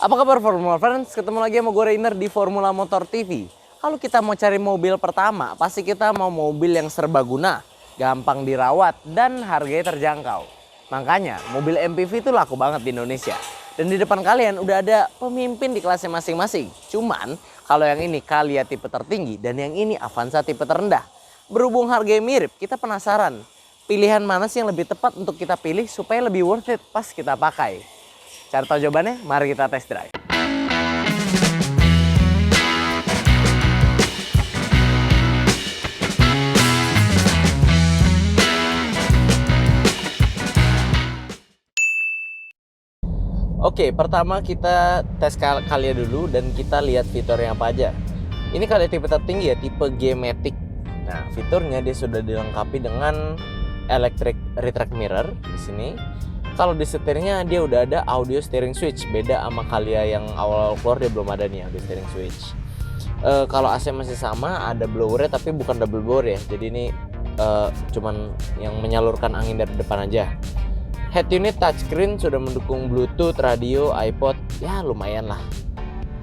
Apa kabar Formula Friends? Ketemu lagi sama gue Rainer di Formula Motor TV. Kalau kita mau cari mobil pertama, pasti kita mau mobil yang serbaguna, gampang dirawat, dan harganya terjangkau. Makanya mobil MPV itu laku banget di Indonesia. Dan di depan kalian udah ada pemimpin di kelasnya masing-masing. Cuman kalau yang ini Calya tipe tertinggi dan yang ini Avanza tipe terendah. Berhubung harganya mirip, kita penasaran pilihan mana sih yang lebih tepat untuk kita pilih supaya lebih worth it pas kita pakai. Cari tahu jawabannya, mari kita test drive. Oke, pertama kita tes Calya dulu dan kita lihat fiturnya apa aja. Ini Calya tipe tertinggi ya, tipe G-Matic. Nah, fiturnya dia sudah dilengkapi dengan electric retract mirror di sini. Kalau di setirnya dia udah ada audio steering switch, beda sama Calya yang awal keluar dia belum ada nih audio steering switch. Kalau AC masih sama, ada blowernya tapi bukan double blower ya. Jadi ini cuman yang menyalurkan angin dari depan aja. Head unit touchscreen sudah mendukung Bluetooth, radio, iPod, ya lumayan lah.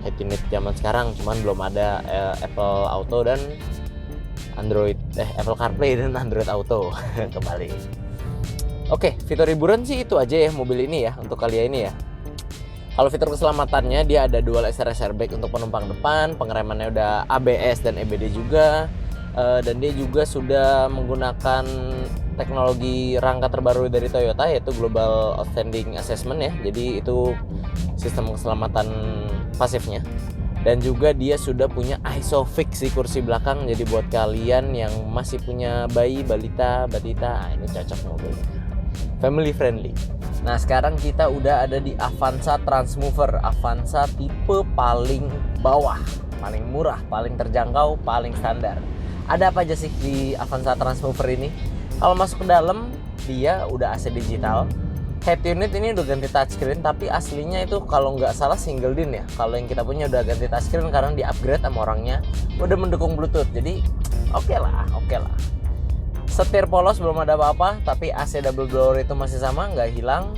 Head unit zaman sekarang, cuman belum ada Apple Auto dan Apple CarPlay dan Android Auto kembali. Oke, fitur hiburan sih itu aja ya mobil ini ya, untuk Calya ini ya. Kalau fitur keselamatannya dia ada dual SRS airbag untuk penumpang depan, pengeremannya udah ABS dan EBD juga, dan dia juga sudah menggunakan teknologi rangka terbaru dari Toyota yaitu Global Outstanding Assessment ya. Jadi itu sistem keselamatan pasifnya. Dan juga dia sudah punya ISOFIX di kursi belakang. Jadi buat kalian yang masih punya bayi, balita, batita, ini cocok mobilnya. Family friendly. Nah, sekarang kita udah ada di Avanza Transmover. Avanza tipe paling bawah, paling murah, paling terjangkau, paling standar. Ada apa aja sih di Avanza Transmover ini? Kalau masuk ke dalam, dia udah AC digital. Head unit ini udah ganti touchscreen, tapi aslinya itu kalau nggak salah single din ya. Kalau yang kita punya udah ganti touchscreen karena di upgrade sama orangnya. Udah mendukung Bluetooth, jadi oke lah. Setir polos belum ada apa-apa, tapi AC double blower itu masih sama, nggak hilang.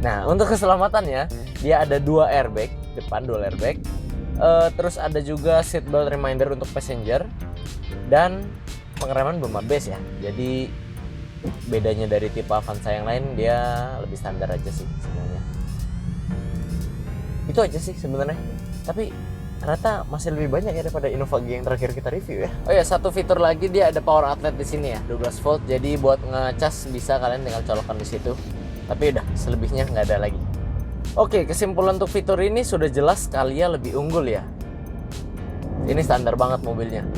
Nah, untuk keselamatannya, dia ada dua airbag, depan dual airbag. Terus ada juga seatbelt reminder untuk passenger. Dan pengereman belum ABS ya. Jadi bedanya dari tipe Avanza yang lain, dia lebih standar aja sih sebenarnya. Itu aja sih sebenarnya. Tapi ternyata masih lebih banyak ya daripada Innova G yang terakhir kita review ya. Oh ya, satu fitur lagi, dia ada power outlet di sini ya, 12 volt. Jadi buat ngecas bisa kalian tinggal colokan di situ. Tapi udah, selebihnya nggak ada lagi. Oke, kesimpulan untuk fitur ini sudah jelas Calya lebih unggul ya. Ini standar banget mobilnya.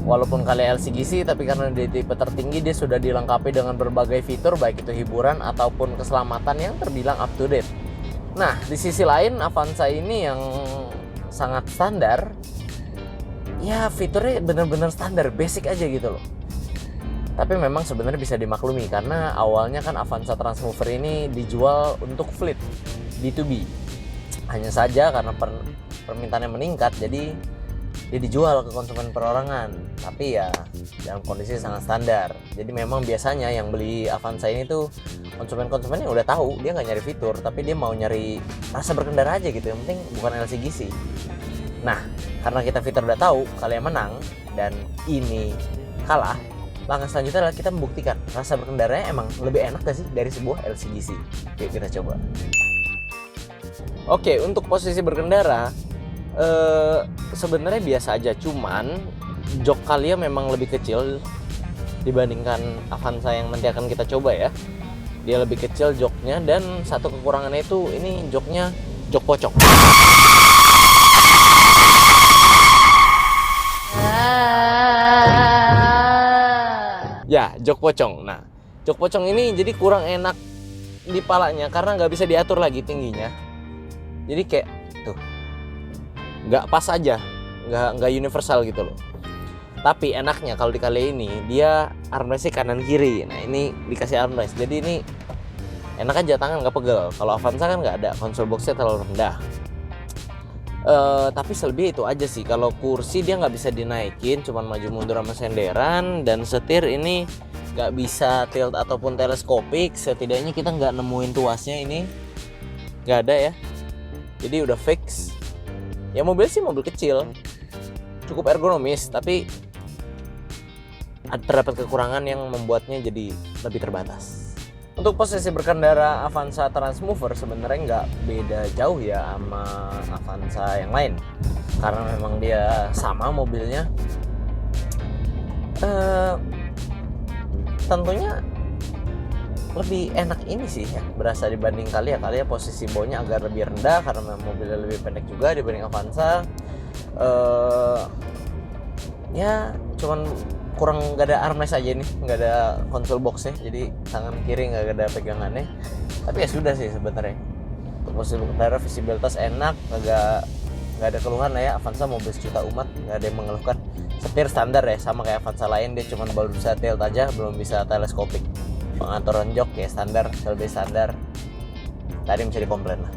Walaupun Calya LCGC, tapi karena dia tipe tertinggi, dia sudah dilengkapi dengan berbagai fitur, baik itu hiburan ataupun keselamatan yang terbilang up to date. Nah, di sisi lain Avanza ini yang sangat standar, ya fiturnya bener-bener standar, basic aja gitu loh. Tapi memang sebenarnya bisa dimaklumi karena awalnya kan Avanza Transmover ini dijual untuk fleet B2B. Hanya saja karena permintaannya meningkat, jadi dia dijual ke konsumen perorangan. Tapi ya dalam kondisi sangat standar. Jadi memang biasanya yang beli Avanza ini tuh konsumen-konsumen yang udah tahu, dia nggak nyari fitur, tapi dia mau nyari rasa berkendara aja gitu. Yang penting bukan LCGC. Nah, karena kita fitur udah tahu, kalian menang dan ini kalah. Langkah selanjutnya adalah kita membuktikan rasa berkendaranya emang lebih enak gak sih dari sebuah LCGC. Yuk kita coba. Oke, untuk posisi berkendara sebenarnya biasa aja, cuman jok Calya memang lebih kecil dibandingkan Avanza yang nanti akan kita coba ya. Dia lebih kecil joknya, dan satu kekurangannya itu ini joknya jok pocong. Ya, jok pocong. Nah, jok pocong ini jadi kurang enak di palanya karena nggak bisa diatur lagi tingginya. Jadi kayak tuh, nggak pas aja, nggak universal gitu loh. Tapi enaknya kalau di Calya ini dia armrestnya kanan kiri. Nah, ini dikasih armrest, jadi ini enak aja, tangan nggak pegel. Kalau Avanza kan nggak ada, konsol boxnya terlalu rendah. Tapi selebihnya itu aja sih. Kalau kursi dia nggak bisa dinaikin, cuman maju mundur sama senderan. Dan setir ini nggak bisa tilt ataupun teleskopik. Setidaknya kita nggak nemuin tuasnya, ini nggak ada ya. Jadi udah fix. Ya mobil sih mobil kecil, cukup ergonomis, tapi terdapat kekurangan yang membuatnya jadi lebih terbatas. Untuk posisi berkendara Avanza Transmover sebenarnya nggak beda jauh ya sama Avanza yang lain, karena memang dia sama mobilnya. Tentunya lebih enak ini sih ya, berasa dibanding kali ya posisi bawahnya agak lebih rendah karena mobilnya lebih pendek juga dibanding Avanza. Ya cuman kurang nggak ada armrest aja nih, nggak ada console boxnya, jadi tangan kiri nggak ada pegangannya. Tapi ya sudah sih sebenarnya. Untuk posisi berkendara visibilitas enak, nggak ada keluhan lah ya. Avanza mobil sejuta umat, nggak ada yang mengeluhkan. Setir standar ya, sama kayak Avanza lain, dia cuma baru bisa tilt aja, belum bisa teleskopik. Pengaturan jok ya standar, lebih standar. Tadi bisa dikomplain lah.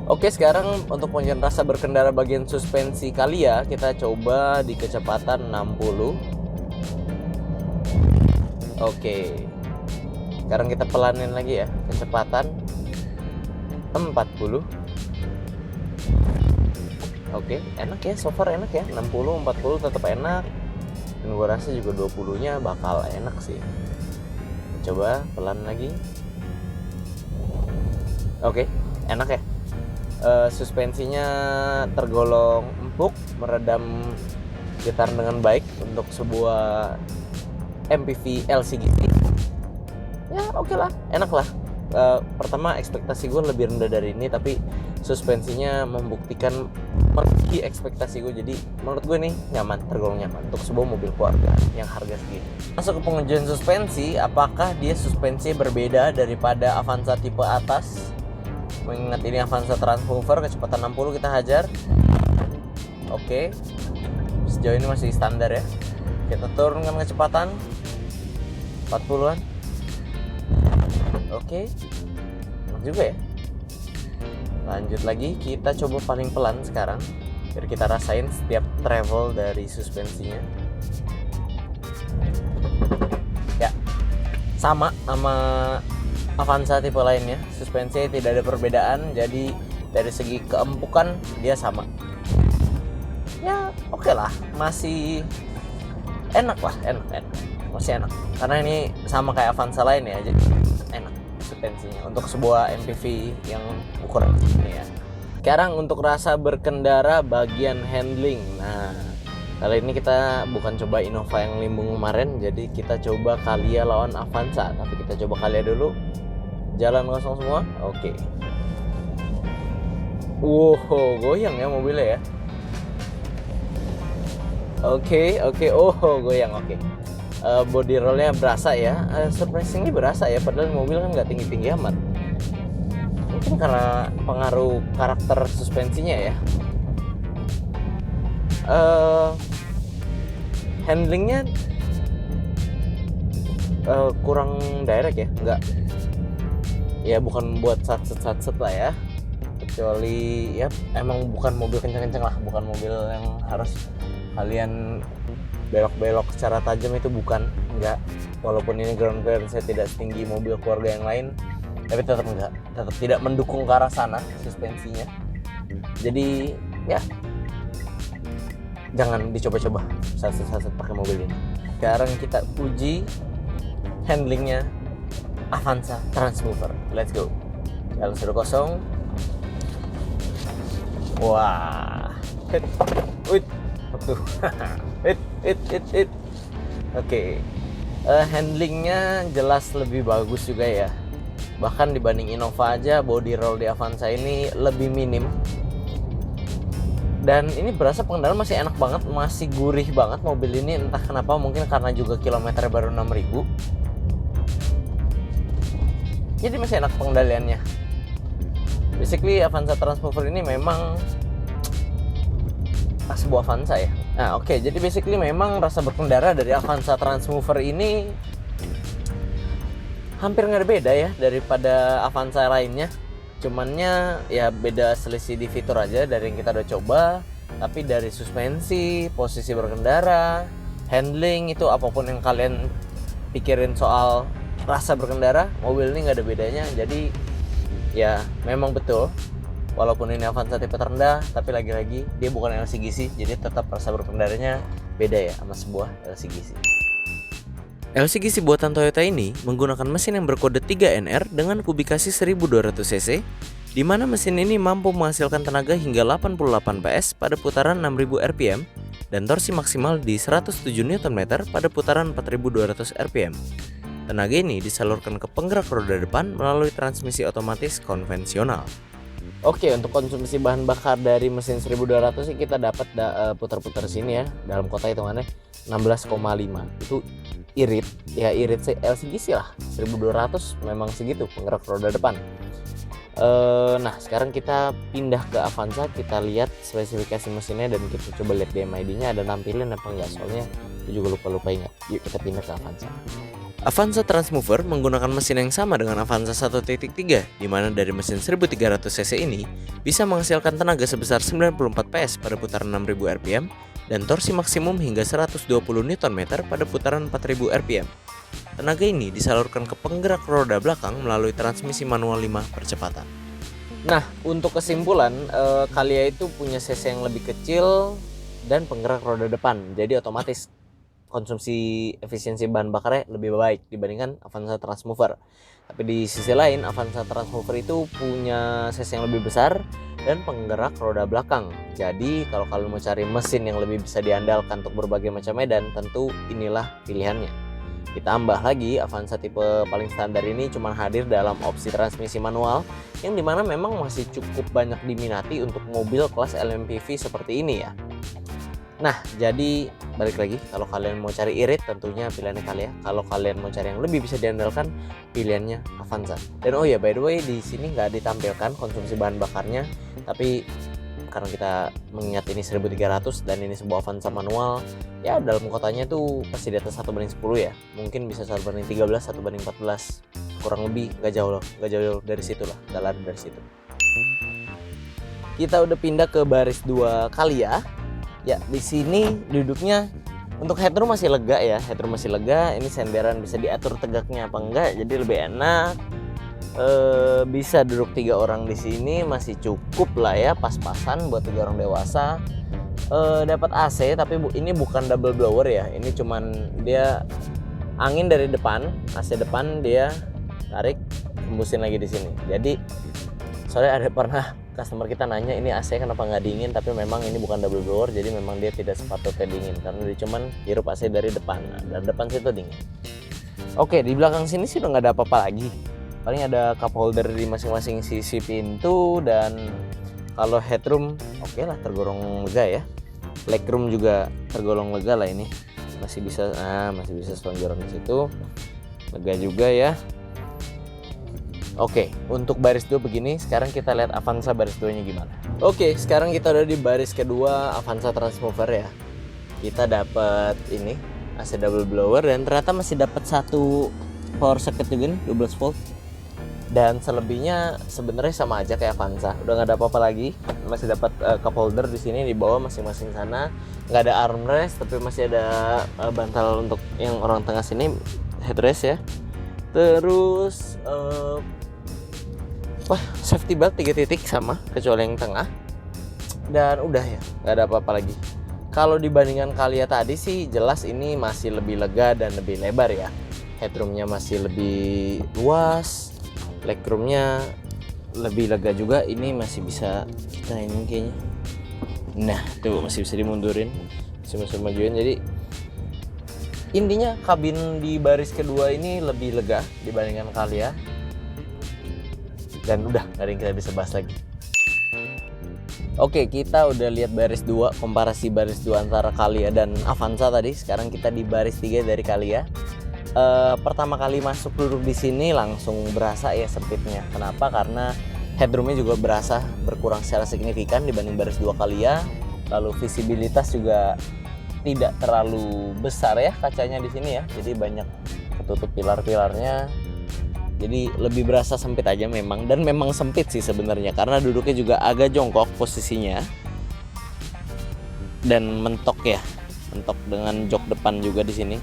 Oke, sekarang untuk penunjukan rasa berkendara bagian suspensi Calya, kita coba di kecepatan 60. Oke. Sekarang kita pelanin lagi ya, kecepatan 40. Oke, enak ya, so far enak ya. 60, 40 tetap enak. Dan gua rasa juga 20-nya bakal enak sih. Coba pelan lagi. Oke, enak ya. Suspensinya tergolong empuk, meredam getaran dengan baik untuk sebuah MPV LCGC. Ya oke lah, enak lah. Pertama ekspektasi gue lebih rendah dari ini, tapi suspensinya membuktikan melebihi ekspektasi gue. Jadi menurut gue nih nyaman, tergolong nyaman untuk sebuah mobil keluarga yang harga segini. Masuk ke pengujian suspensi, apakah dia suspensi berbeda daripada Avanza tipe atas? Mengingat ini Avanza Transmover, kecepatan 60 kita hajar. Oke, sejauh ini masih standar ya. Kita turunkan kecepatan 40-an. Oke, enak juga ya. Lanjut lagi, kita coba paling pelan sekarang, biar kita rasain setiap travel dari suspensinya. Ya, sama Avanza tipe lainnya, suspensi tidak ada perbedaan, jadi dari segi keempukan dia sama. Ya oke lah, masih enak lah, enak, masih enak. Karena ini sama kayak Avanza lain ya, jadi enak suspensinya untuk sebuah MPV yang ukuran ini ya. Sekarang untuk rasa berkendara bagian handling. Nah, kali ini kita bukan coba Innova yang limbung kemarin, jadi kita coba Calya lawan Avanza. Tapi kita coba Calya dulu. Jalan kosong semua. Oke. Wow, goyang ya mobilnya ya. Oke. Oh, goyang. Oke. Body rollnya berasa ya. Surprisingly berasa ya. Padahal mobil kan nggak tinggi-tinggi amat. Mungkin karena pengaruh karakter suspensinya ya. Handlingnya kurang direct ya. Nggak. Ya bukan buat satset lah ya, kecuali ya emang bukan mobil kencang-kencang lah, bukan mobil yang harus kalian belok-belok secara tajam, itu bukan, enggak. Walaupun ini ground clearance tidak setinggi mobil keluarga yang lain, tapi tetap tidak mendukung ke arah sana suspensinya. Jadi ya jangan dicoba-coba satset pakai mobil ini. Sekarang kita uji handlingnya Avanza Transmover. Let's go. Jalan sudah kosong. Wah. Hit. Oke. Handlingnya jelas lebih bagus juga ya. Bahkan dibanding Innova aja, body roll di Avanza ini lebih minim. Dan ini berasa pengendara masih enak banget, masih gurih banget mobil ini. Entah kenapa, mungkin karena juga kilometernya baru 6.000. Jadi masih enak pengendaliannya. Basically Avanza Transmover ini memang sebuah Avanza ya. Nah oke, jadi basically memang rasa berkendara dari Avanza Transmover ini hampir nggak ada beda ya daripada Avanza lainnya. Cumannya ya beda selisih di fitur aja dari yang kita udah coba. Tapi dari suspensi, posisi berkendara, handling, itu apapun yang kalian pikirin soal rasa berkendara, mobil ini nggak ada bedanya. Jadi ya memang betul Walaupun ini Avanza tipe terendah, tapi lagi-lagi dia bukan LCGC, jadi tetap rasa berkendaranya beda ya sama sebuah LCGC. LCGC buatan Toyota ini menggunakan mesin yang berkode 3NR dengan kubikasi 1200 cc, di mana mesin ini mampu menghasilkan tenaga hingga 88 PS pada putaran 6000 rpm dan torsi maksimal di 107 Nm pada putaran 4200 rpm. Tenaga ini disalurkan ke penggerak roda depan melalui transmisi otomatis konvensional. Oke, untuk konsumsi bahan bakar dari mesin 1200 sih kita dapat putar-putar sini ya, dalam kota hitungannya 16,5. Itu irit sih LCGC lah, 1200 memang segitu penggerak roda depan. Nah sekarang kita pindah ke Avanza, kita lihat spesifikasi mesinnya dan kita coba lihat DMID-nya ada nampilin apa enggak, soalnya itu juga lupa ingat. Yuk kita pindah ke Avanza. Avanza Transmover menggunakan mesin yang sama dengan Avanza 1.3, di mana dari mesin 1300 cc ini bisa menghasilkan tenaga sebesar 94 PS pada putaran 6000 rpm dan torsi maksimum hingga 120 Nm pada putaran 4000 rpm. Tenaga ini disalurkan ke penggerak roda belakang melalui transmisi manual 5 percepatan. Nah, untuk kesimpulan, Calya itu punya cc yang lebih kecil dan penggerak roda depan, jadi otomatis konsumsi efisiensi bahan bakarnya lebih baik dibandingkan Avanza Transmover. Tapi di sisi lain, Avanza Transmover itu punya cc yang lebih besar dan penggerak roda belakang. Jadi kalau kalian mau cari mesin yang lebih bisa diandalkan untuk berbagai macam medan, tentu inilah pilihannya. Ditambah lagi, Avanza tipe paling standar ini cuma hadir dalam opsi transmisi manual, yang dimana memang masih cukup banyak diminati untuk mobil kelas LMPV seperti ini ya. Nah, jadi balik lagi, kalau kalian mau cari irit tentunya pilihannya Calya. Kalau kalian mau cari yang lebih bisa diandalkan, pilihannya Avanza. Dan oh ya, by the way, di sini nggak ditampilkan konsumsi bahan bakarnya, tapi karena kita mengingat ini 1300 dan ini sebuah Avanza manual, ya dalam kotanya tuh pasti di atas 1/10 ya. Mungkin bisa 1/13, 1/14, kurang lebih nggak jauh dari situ lah, nggak lari dari situ. Kita udah pindah ke baris 2 Calya. Ya, di sini duduknya untuk headroom masih lega ya, ini senderan bisa diatur tegaknya apa enggak, jadi lebih enak. Bisa duduk 3 orang di sini masih cukup lah ya, pas-pasan buat 3 orang dewasa. Dapat AC, tapi ini bukan double blower ya, ini cuman dia angin dari depan, AC depan dia tarik, hembusin lagi di sini. Jadi soalnya ada pernah customer kita nanya ini AC kenapa nggak dingin, tapi memang ini bukan double blower, jadi memang dia tidak sepatutnya dingin karena dia cuman hirup AC dari depan. Nah, dari depan situ dingin. Oke, di belakang sini sih udah nggak ada apa-apa lagi, paling ada cup holder di masing-masing sisi pintu, dan kalau headroom oke lah, tergolong lega ya. Legroom juga tergolong lega lah, ini masih bisa selonjoran di situ, lega juga ya. Oke, untuk baris 2 begini. Sekarang kita lihat Avanza baris 2-nya gimana. Oke, sekarang kita udah di baris kedua Avanza Transmover ya. Kita dapat ini AC double blower dan ternyata masih dapat satu power socket juga nih, 12 volt. Dan selebihnya sebenarnya sama aja kayak Avanza. Udah nggak ada apa-apa lagi. Masih dapat cup holder di sini di bawah masing-masing sana. Nggak ada armrest, tapi masih ada bantal untuk yang orang tengah sini, headrest ya. Terus safety belt 3 titik sama, kecuali yang tengah. Dan udah ya, nggak ada apa-apa lagi. Kalau dibandingkan Calya tadi sih jelas ini masih lebih lega dan lebih lebar ya. Headroomnya masih lebih luas, legroomnya lebih lega juga. Ini masih bisa kita ini kayaknya. Nah tuh masih bisa dimundurin, masih bisa majuin. Jadi intinya kabin di baris kedua ini lebih lega dibandingkan Calya. Dan udah, gak ada yang kita bisa bahas lagi. Oke, kita udah lihat baris 2, komparasi baris 2 antara Calya dan Avanza tadi. Sekarang kita di baris 3 dari Calya. Pertama kali masuk duduk di sini langsung berasa ya sempitnya. Kenapa? Karena headroomnya juga berasa berkurang secara signifikan dibanding baris 2 Calya. Lalu visibilitas juga tidak terlalu besar ya kacanya di sini ya. Jadi banyak ketutup pilar-pilarnya. Jadi lebih berasa sempit aja memang, dan memang sempit sih sebenarnya karena duduknya juga agak jongkok posisinya dan mentok dengan jok depan juga di sini.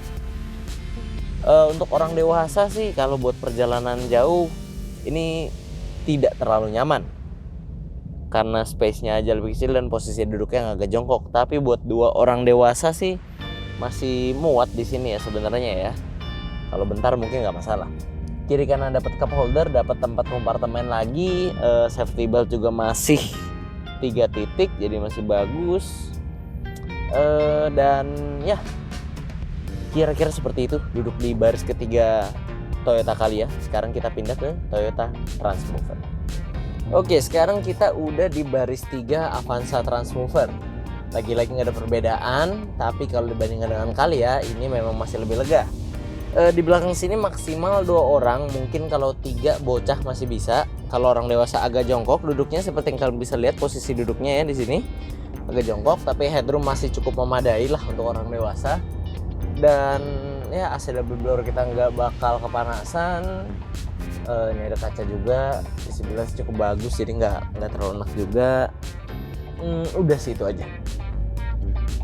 Untuk orang dewasa sih kalau buat perjalanan jauh ini tidak terlalu nyaman. karena space-nya aja lebih kecil dan posisi duduknya yang agak jongkok. Tapi buat 2 orang dewasa sih masih muat di sini ya sebenarnya ya. Kalau bentar mungkin nggak masalah. Kiri kanan dapat cup holder, dapat tempat kompartemen lagi, safety belt juga masih 3 titik, jadi masih bagus. Dan ya kira-kira seperti itu duduk di baris ketiga Toyota Calya. Sekarang kita pindah ke Toyota Transmover. Oke, sekarang kita udah di baris 3 Avanza Transmover. Lagi-lagi nggak ada perbedaan, tapi kalau dibandingkan dengan Calya ini memang masih lebih lega. Di belakang sini maksimal 2 orang, mungkin kalau 3 bocah masih bisa. Kalau orang dewasa agak jongkok duduknya, seperti yang kalian bisa lihat posisi duduknya ya di sini agak jongkok, tapi headroom masih cukup memadai lah untuk orang dewasa. Dan ya AC double blower kita nggak bakal kepanasan. Ini ada kaca juga, di sebelah cukup bagus, jadi nggak terlalu enak juga. Udah sih itu aja.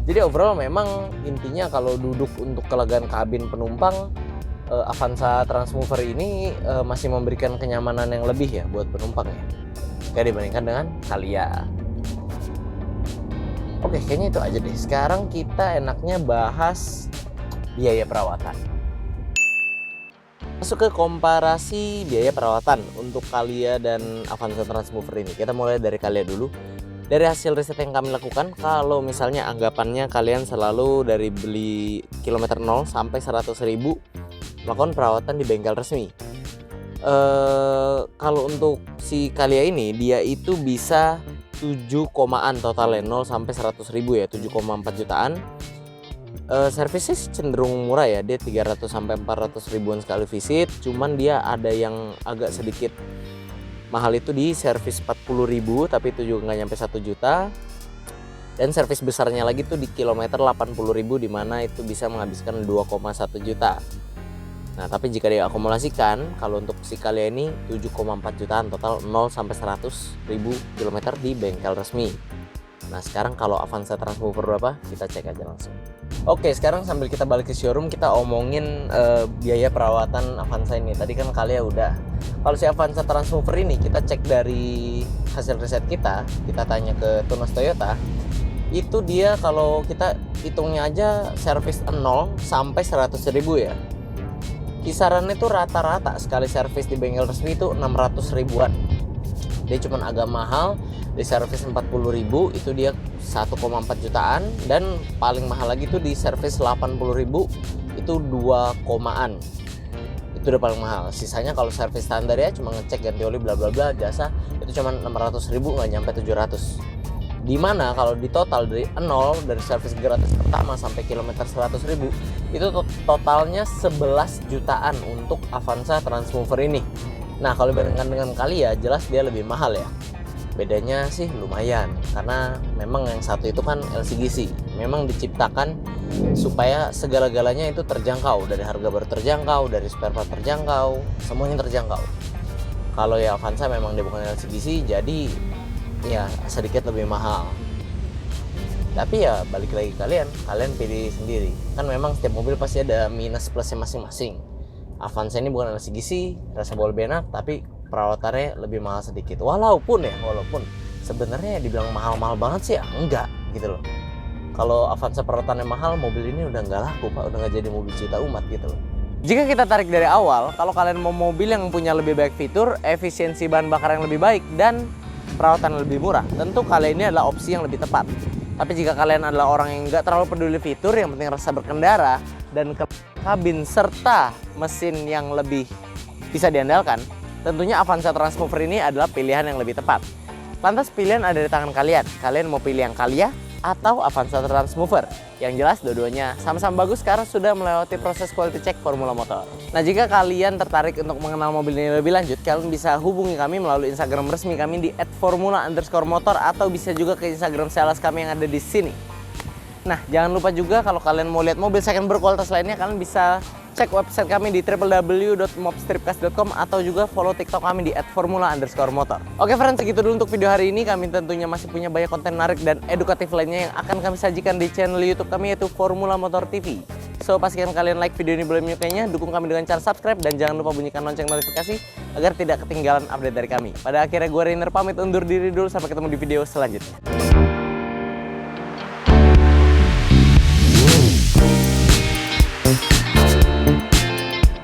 Jadi overall memang intinya kalau duduk untuk kelegaan kabin penumpang, Avanza Transmover ini masih memberikan kenyamanan yang lebih ya buat penumpang ya, kayak dibandingkan dengan Calya. Oke, kayaknya itu aja deh. Sekarang kita enaknya bahas biaya perawatan. Masuk ke komparasi biaya perawatan untuk Calya dan Avanza Transmover ini. Kita mulai dari Calya dulu. Dari hasil riset yang kami lakukan, kalau misalnya anggapannya kalian selalu dari beli kilometer 0 sampai 100.000 melakukan perawatan di bengkel resmi. Kalau untuk si Calya ini dia itu bisa 7 komaan totalnya 0 sampai 100.000 ya, 7,4 jutaan. Servisnya cenderung murah ya, dia 300 sampai 400 ribuan sekali visit. Cuman dia ada yang agak sedikit mahal, itu di servis 40.000, tapi itu juga nggak nyampe 1 juta. Dan servis besarnya lagi tuh di kilometer 80.000, di mana itu bisa menghabiskan 2,1 juta. Nah, tapi jika diakumulasikan, kalau untuk si Calya ini 7,4 jutaan total 0 sampai 100.000 kilometer di bengkel resmi. Nah, sekarang kalau Avanza Transmover berapa? Kita cek aja langsung. Oke, sekarang sambil kita balik ke showroom, kita omongin biaya perawatan Avanza ini. Tadi kan Calya udah. Kalau si Avanza Transmover ini kita cek dari hasil riset kita tanya ke Tunas Toyota, itu dia kalau kita hitungnya aja servis 0 sampai 100.000 ya. Kisarannya itu rata-rata sekali servis di bengkel resmi itu 600 ribuan. Dia cuman agak mahal, di servis 40.000 itu dia 1,4 jutaan, dan paling mahal lagi tuh di servis 80.000 itu 2 komaan. Itu udah paling mahal. Sisanya kalau servis standar ya cuma ngecek ganti oli bla bla bla jasa itu cuma 600.000, nggak nyampe 700. Dimana kalau di total dari 0, dari servis gratis pertama sampai kilometer 100.000 itu totalnya 11 jutaan untuk Avanza Transmover ini. Nah, kalau dibandingkan dengan Calya jelas dia lebih mahal ya. Bedanya sih lumayan, karena memang yang satu itu kan LCGC, memang diciptakan supaya segala-galanya itu terjangkau, dari harga baru terjangkau, dari spare part terjangkau, semuanya terjangkau. Kalau ya Avanza memang dia bukan LCGC, jadi ya sedikit lebih mahal. Tapi ya balik lagi kalian pilih sendiri. Kan memang setiap mobil pasti ada minus plusnya masing-masing. Avanza ini bukan LCGC, rasa bawa lebih enak, tapi perawatannya lebih mahal sedikit. Walaupun sebenarnya dibilang mahal-mahal banget sih ya enggak gitu loh. Kalau Avanza perawatannya mahal, mobil ini udah nggak laku Pak, udah nggak jadi mobil cinta umat gitu loh. Jika kita tarik dari awal, kalau kalian mau mobil yang punya lebih banyak fitur, efisiensi bahan bakar yang lebih baik, dan perawatan lebih murah, tentu Calya ini adalah opsi yang lebih tepat. Tapi jika kalian adalah orang yang nggak terlalu peduli fitur, yang penting rasa berkendara dan kabin serta mesin yang lebih bisa diandalkan, tentunya Avanza Transmover ini adalah pilihan yang lebih tepat. Lantas pilihan ada di tangan kalian. Kalian mau pilih yang Calya atau Avanza Transmover? Yang jelas dua-duanya sama-sama bagus karena sudah melewati proses quality check Formula Motor. Nah, jika kalian tertarik untuk mengenal mobil ini lebih lanjut, kalian bisa hubungi kami melalui Instagram resmi kami di @formula_motor, atau bisa juga ke Instagram sales kami yang ada di sini. Nah, jangan lupa juga kalau kalian mau lihat mobil second berkualitas lainnya, kalian bisa cek website kami di www.mobstripcast.com, atau juga follow TikTok kami di @formula_motor. Oke friends, segitu dulu untuk video hari ini. Kami tentunya masih punya banyak konten menarik dan edukatif lainnya yang akan kami sajikan di channel YouTube kami, yaitu Formula Motor TV. So pastikan kalian like video ini belum menyukainya, dukung kami dengan cara subscribe dan jangan lupa bunyikan lonceng notifikasi agar tidak ketinggalan update dari kami. Pada akhirnya gue Rainer pamit undur diri dulu, sampai ketemu di video selanjutnya.